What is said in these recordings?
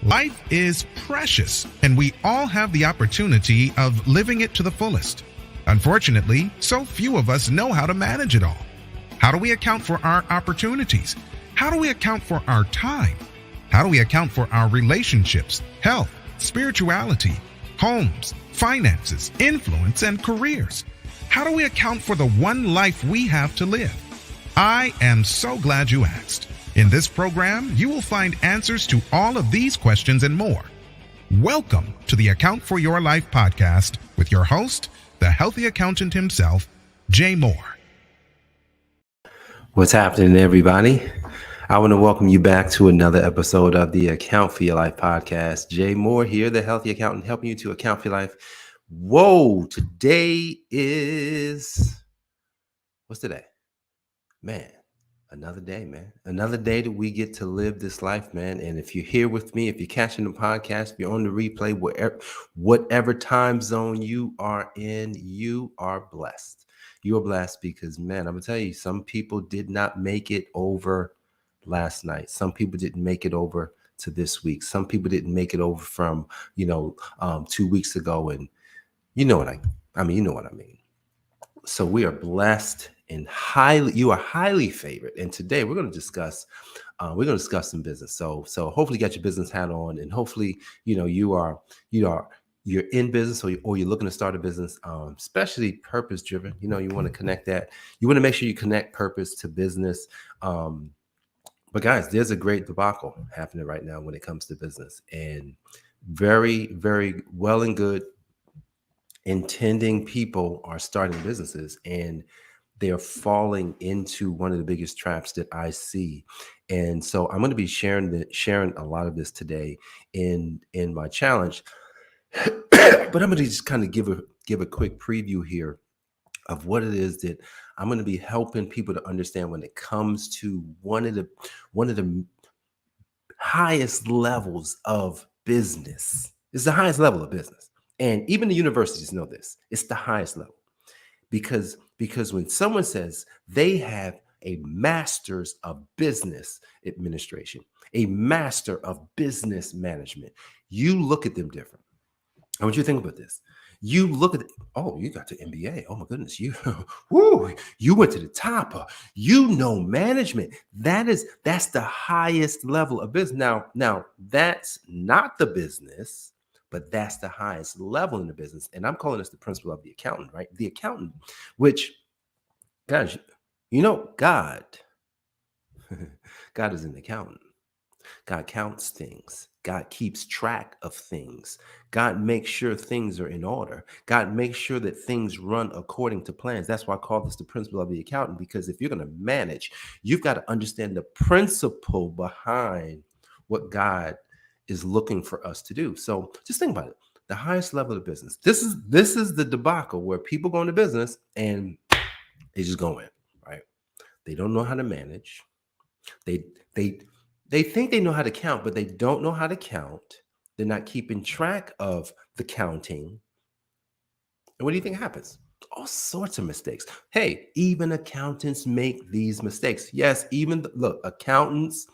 Life is precious, and we all have the opportunity of living it to the fullest. Unfortunately, so few of us know how to manage it all. How do we account for our opportunities? How do we account for our time? How do we account for our relationships, health, spirituality, homes, finances, influence, and careers? How do we account for the one life we have to live? I am so glad you asked. In this program, you will find answers to all of these questions and more. Welcome to the Account for Your Life podcast with your host, the healthy accountant himself, Jay Moore. What's happening, everybody? I want to welcome you back to another episode of the Account for Your Life podcast. Jay Moore here, the healthy accountant, helping you to account for your life. Whoa, today is, what's today? Man, another day, man. Another day that we get to live this life, man. And if you're here with me, if you're catching the podcast, if you're on the replay, whatever time zone you are in, you are blessed. You are blessed because, man, I'm going to tell you, some people did not make it over last night. Some people didn't make it over to this week. Some people didn't make it over from, 2 weeks ago. And you know what I mean. So we are blessed and you are highly favored. And today we're going to discuss some business. So hopefully you got your business hat on, and hopefully, you're in business or you're looking to start a business, especially purpose driven. You want to connect that. You want to make sure you connect purpose to business. But guys, there's a great debacle happening right now when it comes to business, and very, very well and good intending people are starting businesses, and they're falling into one of the biggest traps that I see. And so I'm going to be sharing a lot of this today in my challenge. But I'm going to just kind of give a quick preview here of what it is that I'm going to be helping people to understand when it comes to one of the highest levels of business. It's the highest level of business. And even the universities know this. It's the highest level. Because when someone says they have a master's of business administration, a master of business management, you look at them different. I want you to think about this. You look at you got the MBA. Oh my goodness, you went to the top. Management. That's the highest level of business. Now that's not the business, but that's the highest level in the business. And I'm calling this the principle of the accountant, right? The accountant, which, guys, God, God is an accountant. God counts things. God keeps track of things. God makes sure things are in order. God makes sure that things run according to plans. That's why I call this the principle of the accountant, because if you're going to manage, you've got to understand the principle behind what God is looking for us to do. So just think about it. The highest level of business. This is the debacle where people go into business and they just go in, right? They don't know how to manage. They think they know how to count, but they don't know how to count. They're not keeping track of the counting. And what do you think happens? All sorts of mistakes. Hey, even accountants make these mistakes. Yes, look, accountants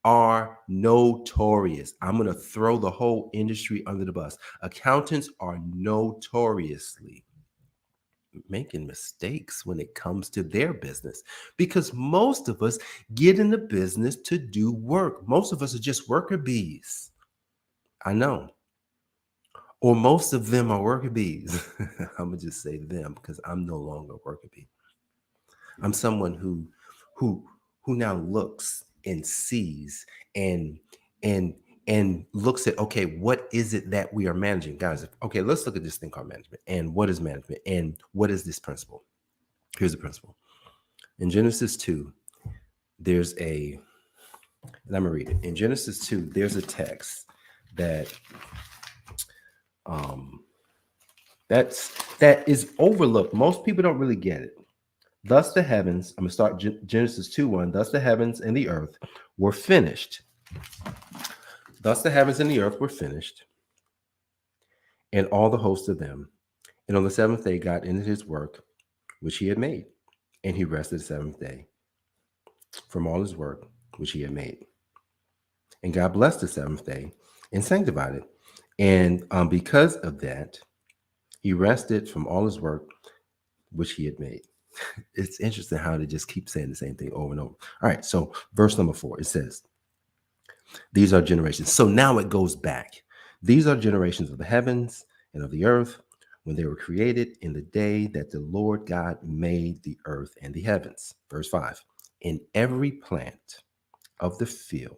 are notorious. I'm going to throw the whole industry under the bus. Accountants are notoriously making mistakes when it comes to their business, because most of us get in the business to do work. Most of us are just worker bees. I know. Or most of them are worker bees. I'm going to just say them because I'm no longer a worker bee. I'm someone who now looks and sees and looks at, okay, what is it that we are managing? Guys, okay, let's look at this thing called management. And what is management? And what is this principle? Here's the principle. In Genesis 2, let me read it. In Genesis 2, there's a text that that is overlooked. Most people don't really get it. Thus the heavens, I'm going to start Genesis 2:1. Thus the heavens and the earth were finished. Thus the heavens and the earth were finished, and all the host of them. And on the seventh day, God ended his work, which he had made. And he rested the seventh day from all his work, which he had made. And God blessed the seventh day and sanctified it. And because of that, he rested from all his work which he had made. It's interesting how they just keep saying the same thing over and over. All right, so verse number 4, it says, these are generations. So now it goes back. These are generations of the heavens and of the earth when they were created in the day that the Lord God made the earth and the heavens. Verse 5, in every plant of the field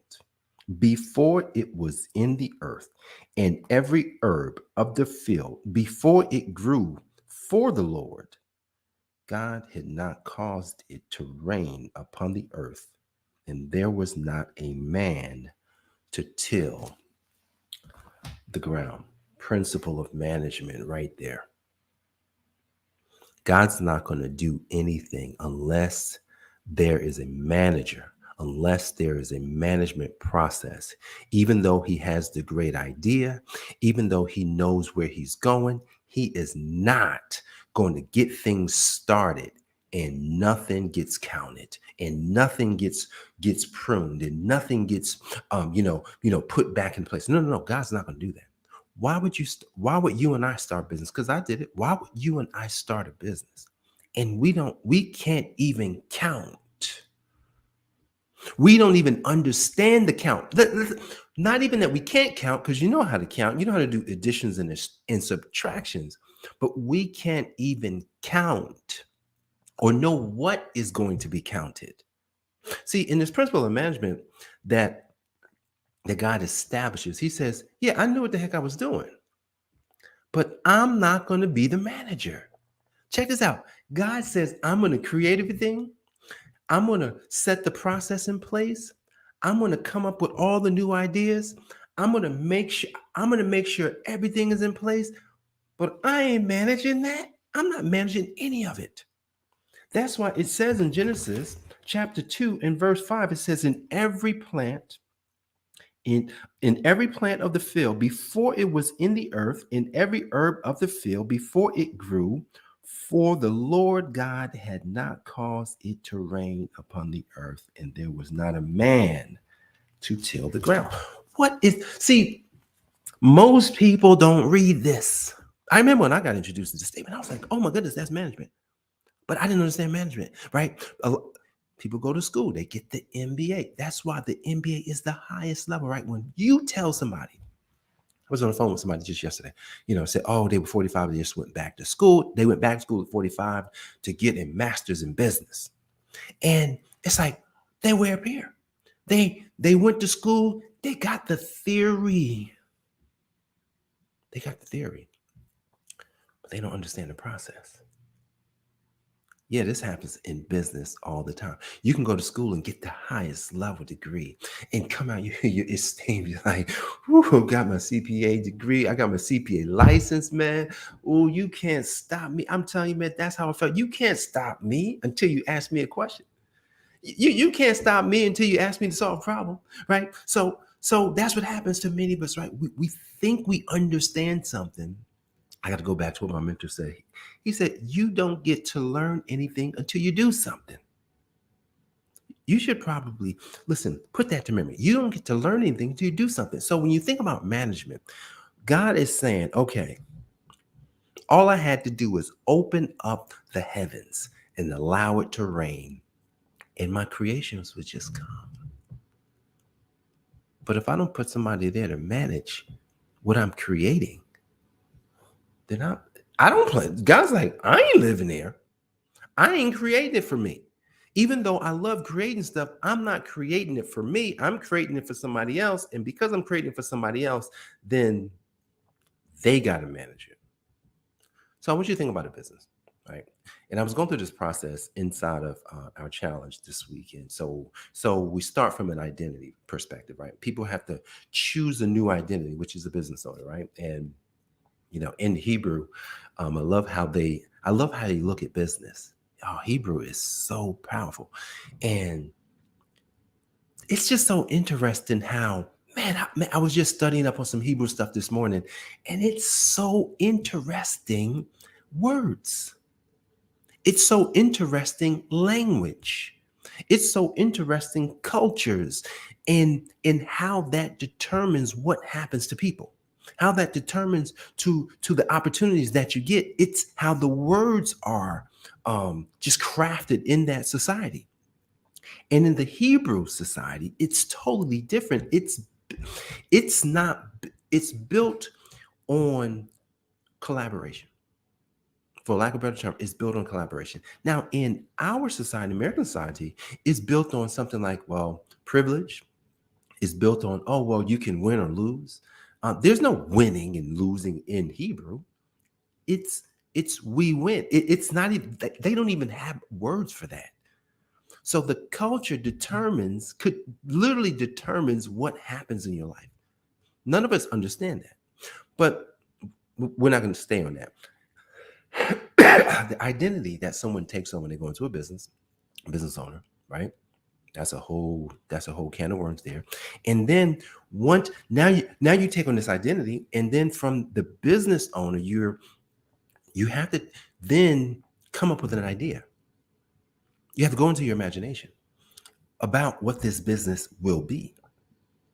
before it was in the earth, and every herb of the field before it grew, for the Lord God had not caused it to rain upon the earth, and there was not a man to till the ground. Principle of management right there. God's not going to do anything unless there is a manager, unless there is a management process. Even though he has the great idea, even though he knows where he's going, he is not going to get things started and nothing gets counted and nothing gets pruned and nothing gets put back in place. No. God's not going to do that. Why would you and I start business? Because I did it. Why would you and I start a business? And we can't even count. We don't even understand the count. Not even that we can't count, because you know how to count. You know how to do additions and subtractions. But we can't even count or know what is going to be counted. See, in this principle of management that God establishes, he says, yeah, I knew what the heck I was doing, but I'm not going to be the manager. Check this out. God says, I'm going to create everything. I'm going to set the process in place. I'm going to come up with all the new ideas. I'm going to make sure everything is in place, but I ain't managing that. I'm not managing any of it. That's why it says in Genesis chapter 2 and verse 5, it says, in every plant of the field before it was in the earth, in every herb of the field before it grew, for the Lord God had not caused it to rain upon the earth, and there was not a man to till the ground. Most people don't read this. I remember when I got introduced to the statement, I was like, oh my goodness, that's management. But I didn't understand management, right? People go to school, they get the MBA. That's why the MBA is the highest level, right? When you tell somebody, I was on the phone with somebody just yesterday, said, oh, they were 45, they just went back to school. They went back to school at 45 to get a master's in business. And it's like, they were up here. They went to school, they got the theory. But they don't understand the process. Yeah, this happens in business all the time. You can go to school and get the highest level degree and come out, you're esteemed. You're like, whoo, got my CPA degree. I got my CPA license, man. Oh, you can't stop me. I'm telling you, man, that's how I felt. You can't stop me until you ask me a question. You can't stop me until you ask me to solve a problem, right? So that's what happens to many of us, right? We think we understand something. I got to go back to what my mentor said. He said, you don't get to learn anything until you do something. You should probably, listen, put that to memory. You don't get to learn anything until you do something. So when you think about management, God is saying, okay, all I had to do was open up the heavens and allow it to rain, and my creations would just come. But if I don't put somebody there to manage what I'm creating, then I don't play. God's like, I ain't living there. I ain't creating it for me. Even though I love creating stuff, I'm not creating it for me. I'm creating it for somebody else. And because I'm creating it for somebody else, then they got to manage it. So I want you to think about a business, right? And I was going through this process inside of our challenge this weekend. So we start from an identity perspective, right? People have to choose a new identity, which is a business owner, right? And in Hebrew, I love how they look at business. Oh, Hebrew is so powerful. And it's just so interesting how, I was just studying up on some Hebrew stuff this morning, and it's so interesting words. It's so interesting language. It's so interesting, cultures and how that determines what happens to people, how that determines to the opportunities that you get. It's how the words are just crafted in that society. And in the Hebrew society, it's totally different. It's not, it's built on collaboration. For lack of a better term, it's built on collaboration. Now, in our society, American society, is built on something like, well, privilege is built on, oh, well, you can win or lose. There's no winning and losing in Hebrew. It's it's we win. It's not even, they don't even have words for that. So the culture could literally determines what happens in your life. None of us understand that, but we're not going to stay on that. The identity that someone takes on when they go into a business owner, right? That's a whole can of worms there. And then once now you take on this identity, and then from the business owner, you have to then come up with an idea. You have to go into your imagination about what this business will be.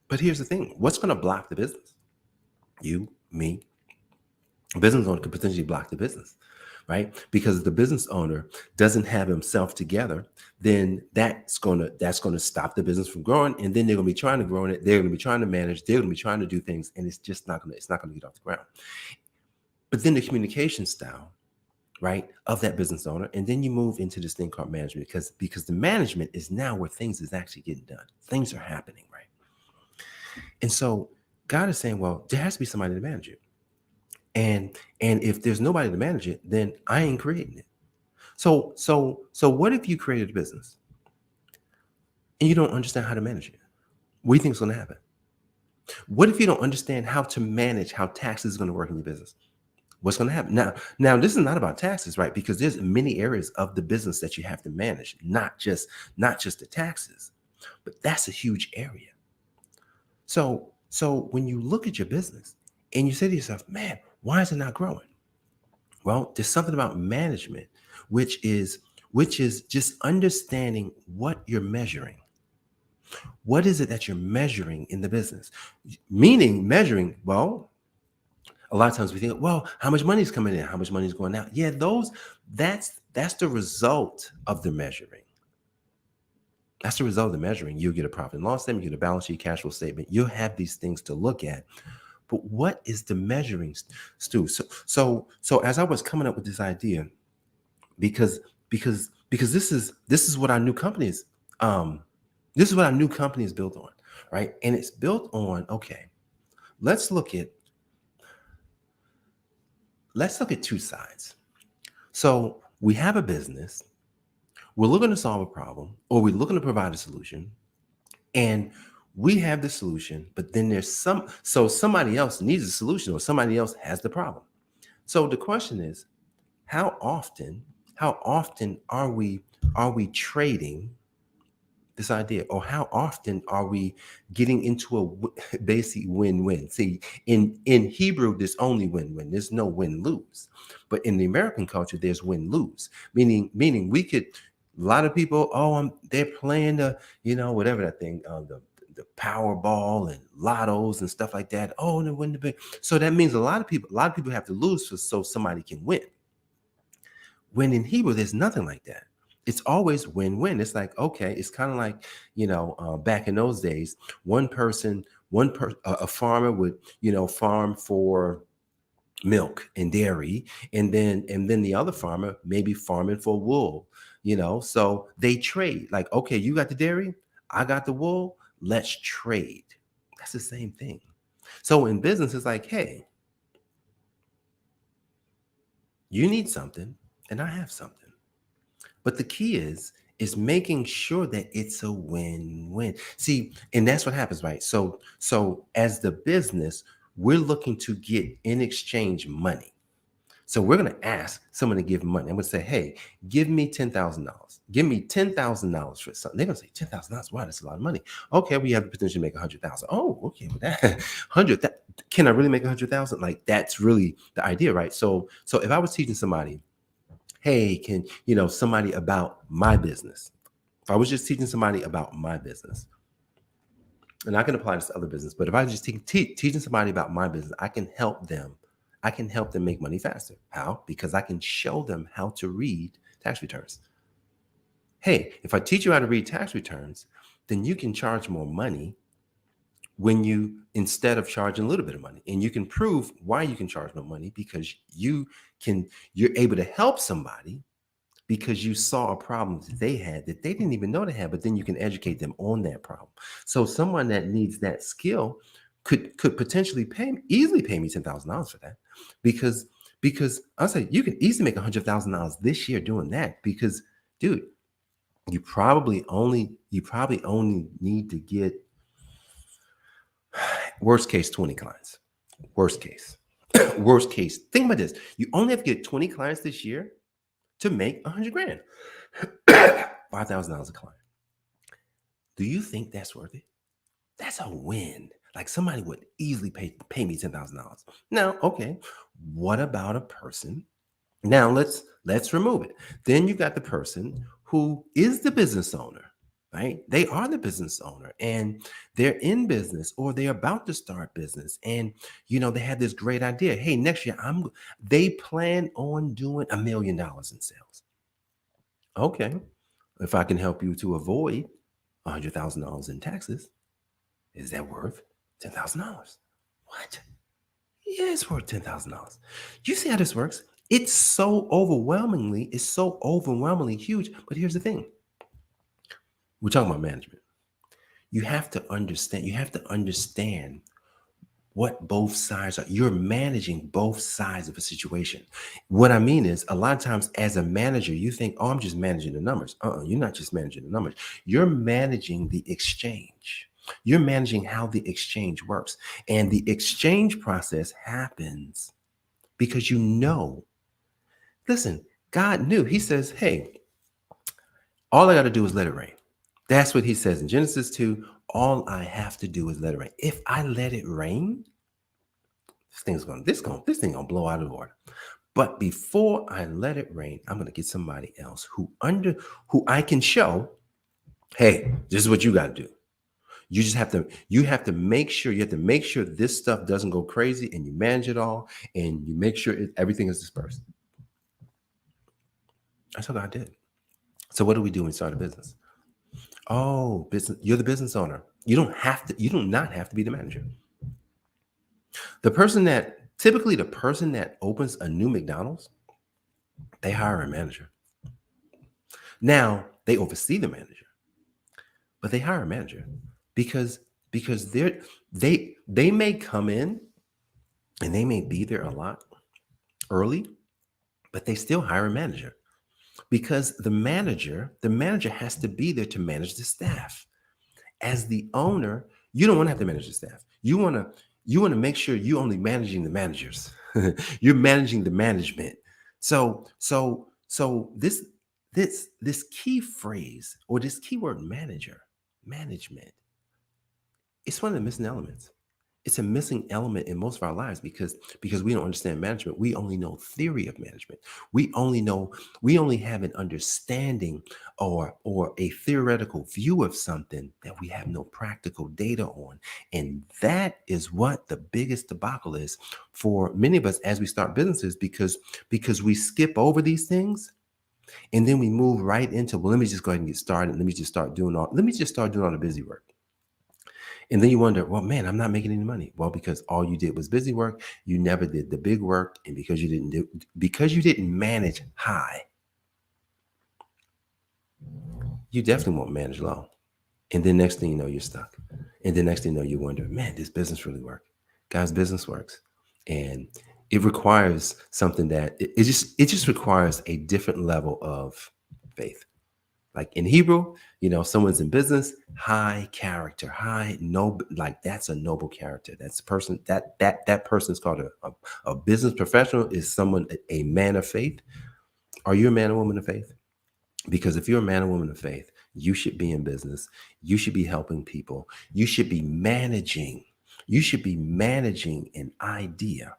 But here's the thing: what's going to block the business? You, me, a business owner could potentially block the business, right? Because if the business owner doesn't have himself together, then that's gonna stop the business from growing. And then they're gonna be trying to grow in it. They're gonna be trying to manage. They're gonna be trying to do things, and it's not gonna get off the ground. But then the communication style, right, of that business owner, and then you move into this thing called management, because the management is now where things is actually getting done. Things are happening, right? And so God is saying, well, there has to be somebody to manage it. And if there's nobody to manage it, then I ain't creating it. So what if you created a business and you don't understand how to manage it? What do you think is going to happen? What if you don't understand how to manage how taxes is going to work in your business? What's going to happen? Now this is not about taxes, right? Because there's many areas of the business that you have to manage, not just the taxes, but that's a huge area. So when you look at your business and you say to yourself, man, why is it not growing? Well, there's something about management, which is just understanding what you're measuring. What is it that you're measuring in the business? Meaning measuring, well, a lot of times we think, well, how much money is coming in? How much money is going out? Yeah, that's the result of the measuring. That's the result of the measuring. You'll get a profit and loss statement, you get a balance sheet, cash flow statement. You'll have these things to look at. But what is the measuring, Stu? So as I was coming up with this idea, because this is what our new company is, this is what our new company is built on, right? And it's built on, okay, let's look at two sides. So we have a business, we're looking to solve a problem, or we're looking to provide a solution, and we have the solution, but then there's somebody else needs a solution, or somebody else has the problem. So the question is, how often are we trading this idea, or how often are we getting into a basic win-win? See, in Hebrew, there's only win-win. There's no win-lose. But in the American culture, there's win-lose. Meaning we could. A lot of people, they're playing the, whatever that thing, the Powerball and lottos and stuff like that. Oh, and they win the big. So that means a lot of people have to lose so somebody can win. When in Hebrew, there's nothing like that. It's always win-win. It's like, okay, it's kind of like, back in those days, a farmer would, farm for milk and dairy, and then the other farmer may be farming for wool, so they trade. Like, okay, you got the dairy, I got the wool, let's trade. That's the same thing. So in business, it's like, hey, you need something and I have something. But the key is making sure that it's a win-win. See, and that's what happens, right? So as the business, we're looking to get in exchange money. So we're going to ask someone to give money. I'm going to say, hey, give me $10,000. Give me $10,000 for something. They're going to say, $10,000? Wow, that's a lot of money. Okay, we have the potential to make 100,000. Oh, okay, with that 100, can I really make 100,000? Like, that's really the idea, right? So if I was teaching somebody, hey, can somebody about my business, If I was just teaching somebody about my business, and I can apply this to other business, but if I just teaching somebody about my business, I can help them. I can help them make money faster. How? Because I can show them how to read tax returns. Hey, if I teach you how to read tax returns, then you can charge more money when you, instead of charging a little bit of money, and you can prove why you can charge more money, because you're able to help somebody because you saw a problem that they had that they didn't even know they had, but then you can educate them on that problem. So someone that needs that skill could potentially easily pay me $10,000 for that, because I'll say you can easily make $100,000 this year doing that, because dude, you probably only need to get worst case 20 clients. Worst case. Worst case. Think about this. You only have to get 20 clients this year to make 100 grand. $5,000 a client. Do you think that's worth it? That's a win. Like somebody would easily pay me $10,000. Now, okay, what about a person? Now let's remove it. Then you got the person who is the business owner, right? They are the business owner and they're in business or they're about to start business. And they had this great idea. Hey, next year they plan on doing $1 million in sales. Okay. If I can help you to avoid $100,000 in taxes, is that worth $10,000? What? Yeah, it's worth $10,000. You see how this works? It's so overwhelmingly huge. But here's the thing. We're talking about management. You have to understand what both sides are. You're managing both sides of a situation. What I mean is, a lot of times as a manager, you think, oh, I'm just managing the numbers. You're not just managing the numbers. You're managing the exchange. You're managing how the exchange works. And the exchange process happens because listen, God knew. He says, hey, all I got to do is let it rain. That's what he says in Genesis 2. All I have to do is let it rain. If I let it rain, this thing gonna blow out of order. But before I let it rain, I'm gonna get somebody else who I can show, hey, this is what you got to do. You just have to make sure this stuff doesn't go crazy, and you manage it all, and you make sure everything is dispersed. That's what I did. So what do we do when we start a business? Oh, business. You're the business owner. You do not have to be the manager. The person that opens a new McDonald's, they hire a manager. Now they oversee the manager, but they hire a manager because they may come in and they may be there a lot early, but they still hire a manager because the manager has to be there to manage the staff. As the owner, you don't want to have to manage the staff. You want to make sure you're only managing the managers. You're managing the management. So this key phrase or this keyword management, it's one of the missing elements. It's a missing element in most of our lives because we don't understand management. We only know theory of management. We only have an understanding or a theoretical view of something that we have no practical data on. And that is what the biggest debacle is for many of us as we start businesses, because we skip over these things and then we move right into, well, let me just go ahead and get started. Let me just start doing all the busy work. And then you wonder, well, man, I'm not making any money. Well, because all you did was busy work. You never did the big work. And because you didn't manage high, you definitely won't manage low. And then next thing you know, you're stuck. And then next thing you know, you wonder, man, this business really works. Guys, business works. And it requires something that it just requires a different level of faith. Like in Hebrew, someone's in business, high character, high noble, like that's a noble character. That's a person that person is called a business professional, is someone, a man of faith. Are you a man or woman of faith? Because if you're a man or woman of faith, you should be in business. You should be helping people. You should be managing. You should be managing an idea.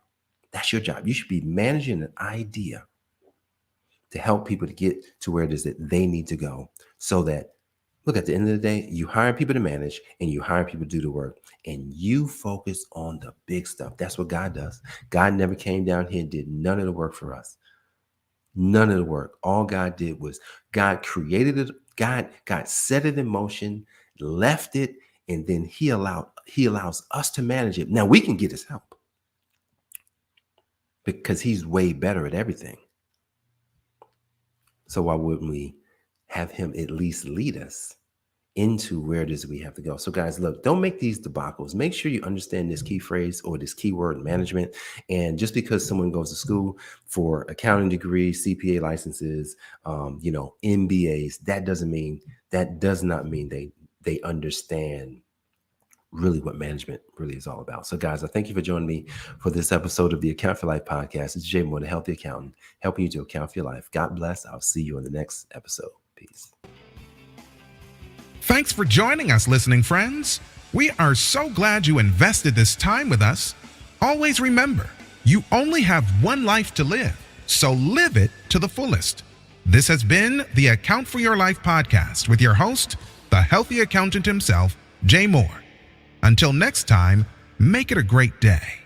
That's your job. You should be managing an idea to help people to get to where it is that they need to go, so that Look, at the end of the day, you hire people to manage and you hire people to do the work, and you focus on the big stuff. That's what God does. God never came down here and did none of the work for us. None of the work. All God did was God created it. God set it in motion, left it, and then he allows us to manage it. Now we can get his help because he's way better at everything. So why wouldn't we have him at least lead us into where it is we have to go? So guys, look, don't make these debacles. Make sure you understand this key phrase or this keyword management. And just because someone goes to school for accounting degrees, CPA licenses, MBAs, that does not mean they understand really what management really is all about. So guys, I thank you for joining me for this episode of the Account for Life podcast. It's Jay Moore, the Healthy Accountant, helping you to account for your life. God bless. I'll see you in the next episode. Peace. Thanks for joining us, listening friends. We are so glad you invested this time with us. Always remember, you only have one life to live, so live it to the fullest. This has been the Account for Your Life podcast with your host, the Healthy Accountant himself, Jay Moore. Until next time, make it a great day.